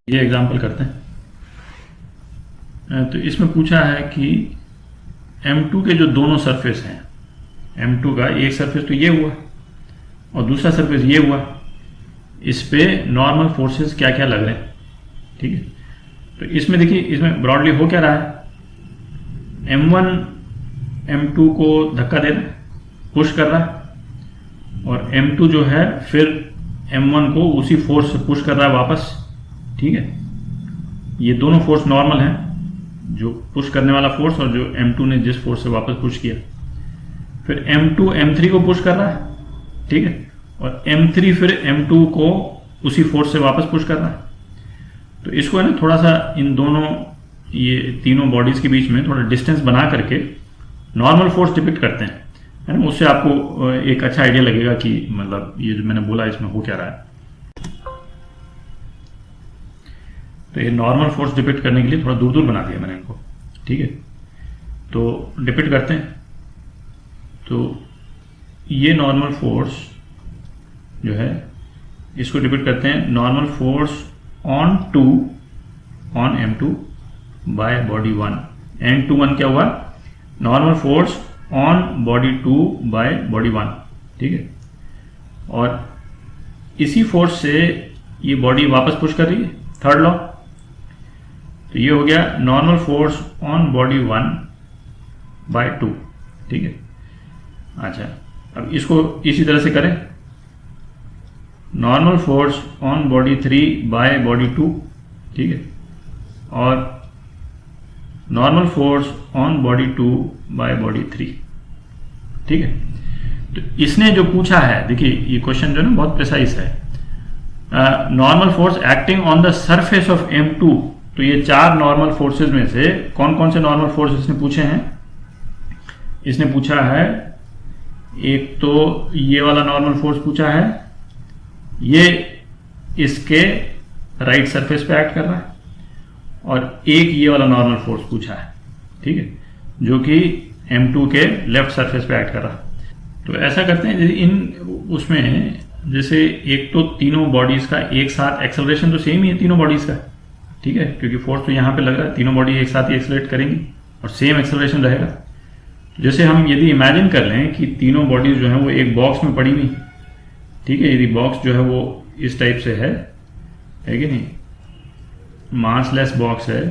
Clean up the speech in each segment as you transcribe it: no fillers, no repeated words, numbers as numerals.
ये एग्जाम्पल करते हैं। तो इसमें पूछा है कि M2 के जो दोनों सरफेस हैं, M2 का एक सरफेस तो ये हुआ और दूसरा सरफेस ये हुआ, इस पे नॉर्मल फोर्सेस क्या क्या लग रहे हैं। ठीक है, तो इसमें देखिए, इसमें ब्रॉडली हो क्या रहा है, M1 M2 को धक्का दे रहा है, पुश कर रहा है, और M2 जो है फिर M1 को उसी फोर्स से पुश कर रहा है वापस। ठीक है, ये दोनों फोर्स नॉर्मल हैं, जो पुश करने वाला फोर्स और जो M2 ने जिस फोर्स से वापस पुश किया। फिर M2 M3 को पुश कर रहा है, ठीक है, और M3 फिर M2 को उसी फोर्स से वापस पुश कर रहा है। तो इसको है ना, थोड़ा सा इन दोनों, ये तीनों बॉडीज के बीच में थोड़ा डिस्टेंस बना करके नॉर्मल फोर्स डिपिक्ट करते हैं, है ना। उससे आपको एक अच्छा आइडिया लगेगा कि मतलब ये जो मैंने बोला इसमें हो क्या रहा है। तो ये नॉर्मल फोर्स डिपिक्ट करने के लिए थोड़ा दूर दूर बना दिया मैंने इनको। ठीक है, तो डिपिक्ट करते हैं। तो ये नॉर्मल फोर्स जो है, इसको डिपिक्ट करते हैं normal force on M2 by body 1। N21 क्या हुआ, normal force on body 2 by body 1। ठीक है, और इसी फोर्स से ये बॉडी वापस पुश कर रही है, थर्ड लॉ। तो ये हो गया normal force on body 1 by 2। ठीक है, अच्छा, अब इसको इसी तरह से करें, normal force on body 3 by body 2। ठीक है, और normal force on body 2 by body 3। ठीक है, तो इसने जो पूछा है, देखिए ये क्वेश्चन जो है ना बहुत प्रिसाइज है। Normal force acting on the surface of M2। तो ये चार नॉर्मल फोर्सेस में से कौन कौन से नॉर्मल फोर्स इसने पूछे हैं। इसने पूछा है, एक तो ये वाला नॉर्मल फोर्स पूछा है, ये इसके राइट सरफेस पे एक्ट कर रहा है, और एक ये वाला नॉर्मल फोर्स पूछा है, ठीक है, जो कि M2 के लेफ्ट सरफेस पे एक्ट कर रहा है। तो ऐसा करते हैं, इन उसमें जैसे एक तो तीनों बॉडीज का एक साथ एक्सेलरेशन तो सेम ही है तीनों बॉडीज का, ठीक है, क्योंकि फोर्स तो यहाँ पे लग रहा है, तीनों बॉडी एक साथ ही एक्सेलरेट करेंगी और सेम एक्सेलरेशन रहेगा। जैसे हम यदि इमेजिन कर लें कि तीनों बॉडीज जो है वो एक बॉक्स में पड़ी हुई, ठीक है, यदि बॉक्स जो है वो इस टाइप से है कि नहीं, मासलेस बॉक्स है,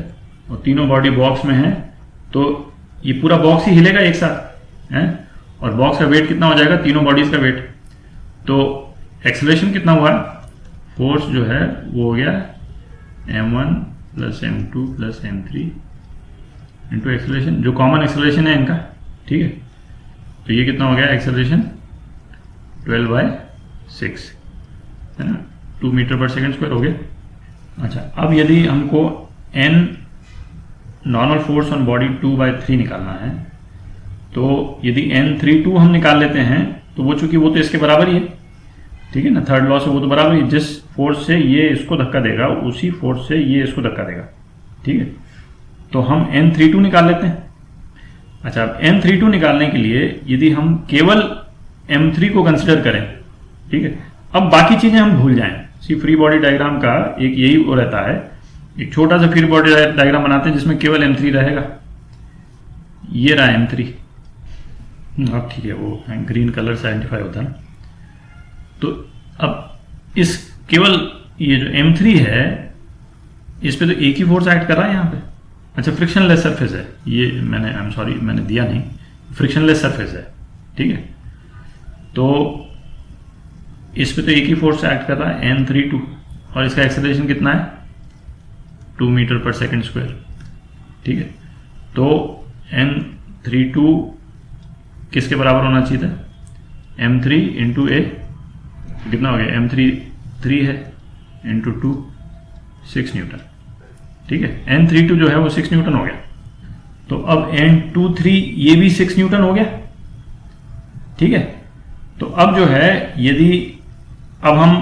और तीनों बॉडी बॉक्स में है, तो ये पूरा बॉक्स ही हिलेगा एक साथ, है, और बॉक्स का वेट कितना हो जाएगा, तीनों बॉडीज का वेट। तो एक्सेलरेशन कितना हुआ, फोर्स जो है वो हो गया M1 plus M2 plus M3 into acceleration, जो कॉमन एक्सेलरेशन है इनका। ठीक है, तो ये कितना हो गया एक्सेलरेशन, 12/6, है ना, 2 मीटर पर सेकेंड स्क्वायर हो गया। अच्छा, अब यदि हमको n normal force on body 2/3 निकालना है, तो यदि N32 हम निकाल लेते हैं, तो वो चूंकि वो तो इसके बराबर ही है, ठीक है ना, थर्ड लॉ से वो तो बराबर ही, जिस फोर्स से ये इसको धक्का देगा उसी फोर्स से ये इसको धक्का देगा। ठीक है, तो हम N32 निकाल लेते हैं। अच्छा, अब N32 निकालने के लिए यदि हम केवल M3 को कंसिडर करें, ठीक है, अब बाकी चीजें हम भूल जाएं। फ्री बॉडी डायग्राम का एक यही वो रहता है, एक छोटा सा फ्री बॉडी डायग्राम बनाते हैं जिसमें केवल M3 रहेगा। ये रहा M3, अब ठीक है, वो ग्रीन कलर से आइडेंटिफाई होता है ना। तो अब इस केवल ये जो M3 है, इस पे तो एक ही फोर्स एक्ट कर रहा है यहाँ पे। अच्छा, फ्रिक्शनलेस सरफेस है ये, मैंने आई एम सॉरी मैंने दिया नहीं, फ्रिक्शनलेस सरफेस है, ठीक है, तो इस पे तो एक ही फोर्स एक्ट कर रहा है N32, और इसका एक्सेलरेशन कितना है, 2 मीटर पर सेकेंड स्क्वायर। ठीक है, तो N32 किसके बराबर होना चाहिए था, M3 इंटू ए, कितना हो गया, M3 3 है, इंटू 2 6 न्यूटन। ठीक है, N32 जो है वो 6 न्यूटन हो गया। तो अब N23 ये भी 6 न्यूटन हो गया। ठीक है, तो अब जो है, यदि अब हम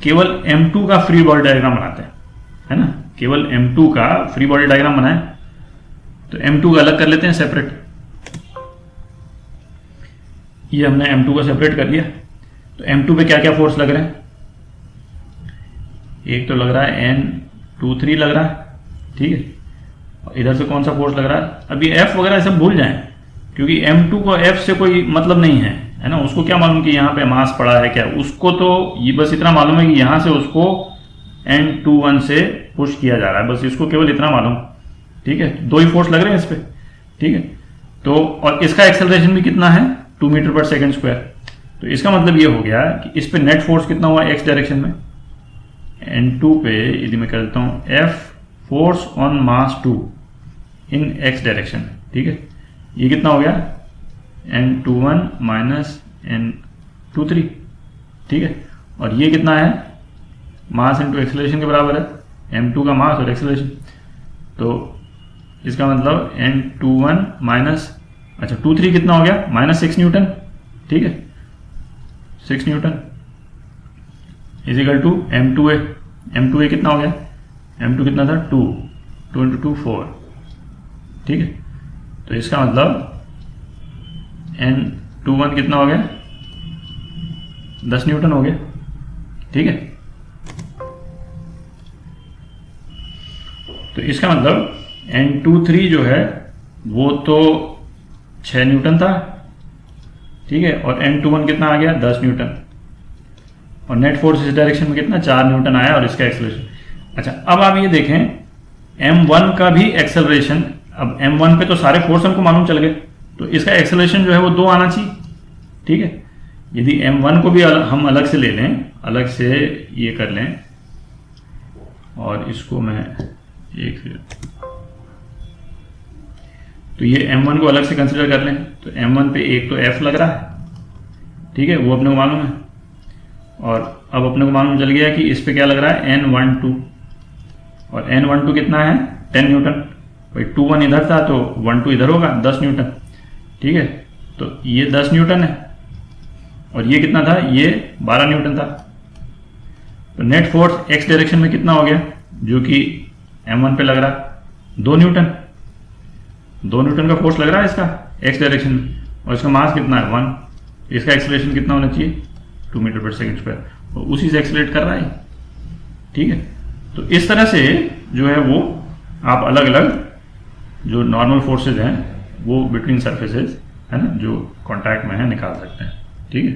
केवल M2 का फ्री बॉडी डायग्राम बनाते हैं, है ना, केवल M2 का फ्री बॉडी डायग्राम बनाए, तो M2 का अलग कर लेते हैं सेपरेट। ये हमने M2 को सेपरेट कर लिया। तो M2 पे क्या क्या फोर्स लग रहे हैं, एक तो लग रहा है 2 3 लग रहा है, ठीक है। इधर से कौन सा फोर्स लग रहा है, अब ये एफ वगैरह सब भूल जाएं, क्योंकि m2 को f से कोई मतलब नहीं है ना। उसको क्या मालूम कि यहाँ पे मास पड़ा है क्या, उसको तो ये बस इतना मालूम है कि यहाँ से उसको n21 से पुश किया जा रहा है, बस इसको केवल इतना मालूम, ठीक है। 2 ही फोर्स लग रहे हैं इस पे, ठीक है। तो और इसका एक्सेलरेशन भी कितना है, 2 मीटर पर सेकेंड स्क्वायर। तो इसका मतलब ये हो गया कि इस पे नेट फोर्स कितना हुआ x डायरेक्शन में, n2 पे यदि मैं कर देता हूँ F force on mass 2 in x direction, ठीक है। ये कितना हो गया, n21 माइनस n23, ठीक है। और ये कितना है, मास इंटू एक्सेलरेशन के बराबर है, m2 का मास और एक्सेलरेशन। तो इसका मतलब n21 माइनस, अच्छा 23 कितना हो गया, माइनस 6 न्यूटन, ठीक है। 6 Newton is equal to m2a कितना हो गया, m2 कितना था 2 into 2 4, ठीक है। तो इसका मतलब n21 कितना हो गया, 10 न्यूटन हो गया, ठीक है। तो इसका मतलब n23 जो है वो तो 6 न्यूटन था, ठीक है। और n21 कितना आ गया, 10 न्यूटन। और नेट फोर्स इस डायरेक्शन में कितना, 4 न्यूटन आया, और इसका एक्सेलरेशन। अच्छा अब आप ये देखें m1 का भी एक्सेलरेशन, अब m1 पे तो सारे फोर्स हमको मालूम चल गए, तो इसका एक्सेलरेशन जो है वो 2 आना चाहिए, ठीक है। यदि m1 को भी हम अलग से ले लें, अलग से ये कर लें, और इसको मैं एक, तो ये m1 को अलग से कंसिडर कर लें, तो m1 पे एक तो f लग रहा है, ठीक है, वो अपने को मालूम है। और अब अपने को मालूम चल गया कि इस पे क्या लग रहा है, n12, और n12 कितना है, 10 न्यूटन। भाई 21 इधर था तो 12 इधर होगा, 10 न्यूटन, ठीक है। तो ये 10 न्यूटन है, और ये कितना था, ये 12 न्यूटन था। तो नेट फोर्स x डायरेक्शन में कितना हो गया, जो कि m1 पे लग रहा है 2 न्यूटन, 2 न्यूटन का फोर्स लग रहा है इसका x डायरेक्शन में, और इसका मास कितना है 1। इसका एक्सेलरेशन कितना होना चाहिए, 2 मीटर पर सेकेंड स्क्वायर, और उसी से एक्सेलरेट कर रहा है, ठीक है। तो इस तरह से जो है वो आप अलग अलग जो नॉर्मल फोर्सेज हैं वो बिटवीन सरफेसेज है ना, जो कांटेक्ट में है, निकाल सकते हैं, ठीक है।